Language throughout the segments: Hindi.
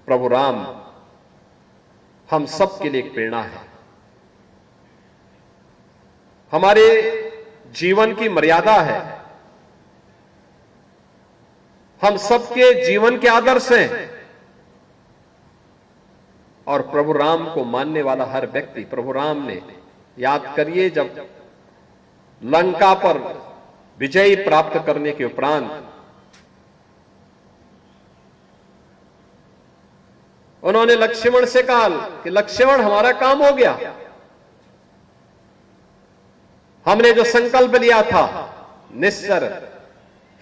प्रभु राम हम सब के लिए एक प्रेरणा है। हमारे जीवन की मर्यादा है, हम सबके जीवन के आदर्श हैं और प्रभु राम को मानने वाला हर व्यक्ति, प्रभु राम ने, याद करिए, जब लंका पर विजय प्राप्त करने के उपरांत उन्होंने लक्ष्मण से कहा कि लक्ष्मण हमारा काम हो गया, हमने जो संकल्प लिया था निस्सर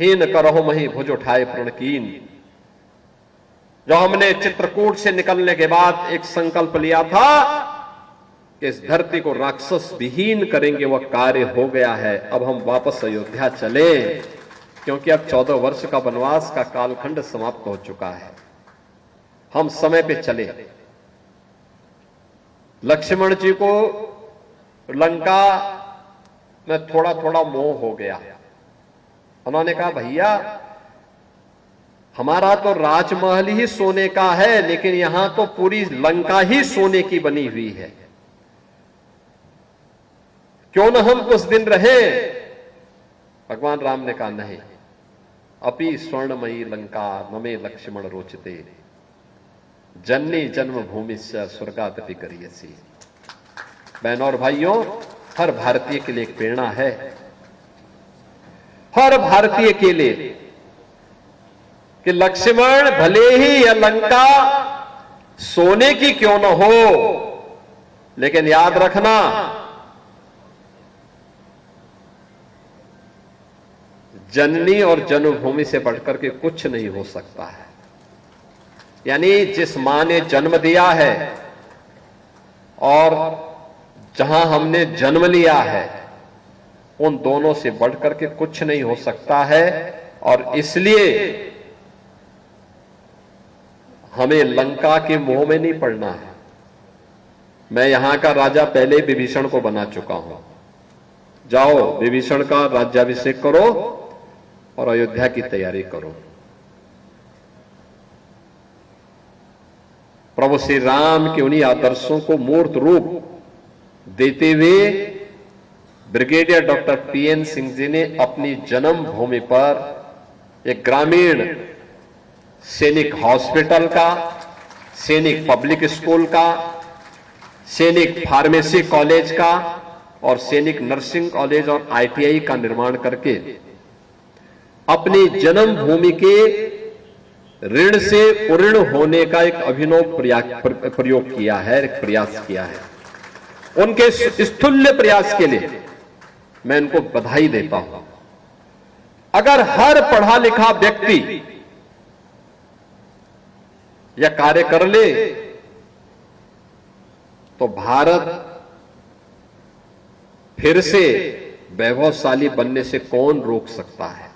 हीन करहो मही भुज उठाए प्रणकीन, जो हमने चित्रकूट से निकलने के बाद एक संकल्प लिया था कि इस धरती को राक्षस विहीन करेंगे, वह कार्य हो गया है। अब हम वापस अयोध्या चले, क्योंकि अब 14 वर्ष का वनवास का कालखंड समाप्त हो चुका है। हम समय पे चले। लक्ष्मण जी को लंका में थोड़ा थोड़ा मोह हो गया। उन्होंने कहा भैया हमारा तो राजमहल ही सोने का है, लेकिन यहां तो पूरी लंका ही सोने की बनी हुई है, क्यों न हम कुछ दिन रहे। भगवान राम ने कहा नहीं, अपि स्वर्णमयी लंका ममे लक्ष्मण रोचते, जननी जन्मभूमि से स्वर्गादपि करियसी। बहनों और भाइयों, हर भारतीय के लिए एक प्रेरणा है, हर भारतीय के लिए, कि लक्ष्मण भले ही यह लंका सोने की क्यों न हो, लेकिन याद रखना जननी और जन्मभूमि से बढ़कर के कुछ नहीं हो सकता है। यानी जिस मां ने जन्म दिया है और जहां हमने जन्म लिया है, उन दोनों से बढ़कर के कुछ नहीं हो सकता है। और इसलिए हमें लंका के मोह में नहीं पड़ना है। मैं यहां का राजा पहले विभीषण को बना चुका हूं। जाओ विभीषण का राज्याभिषेक करो और अयोध्या की तैयारी करो। प्रभु श्री राम के उन्हीं आदर्शों को मूर्त रूप देते हुए brigadier doctor PN Singh ji ने अपनी जन्मभूमि पर एक ग्रामीण सैनिक हॉस्पिटल का, सैनिक पब्लिक स्कूल का, सैनिक फार्मेसी कॉलेज का और सैनिक नर्सिंग कॉलेज और आईटीआई का निर्माण करके अपनी जन्मभूमि के ऋण से उऋण होने का एक अभिनव प्रयोग किया है, एक प्रयास किया है। उनके स्थूल्य प्रयास के लिए मैं इनको बधाई देता हूं। अगर हर पढ़ा लिखा व्यक्ति यह कार्य कर ले तो भारत फिर से वैभवशाली बनने से कौन रोक सकता है?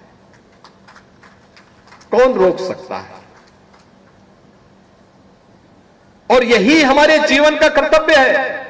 कौन रोक सकता है? और यही हमारे जीवन का कर्तव्य है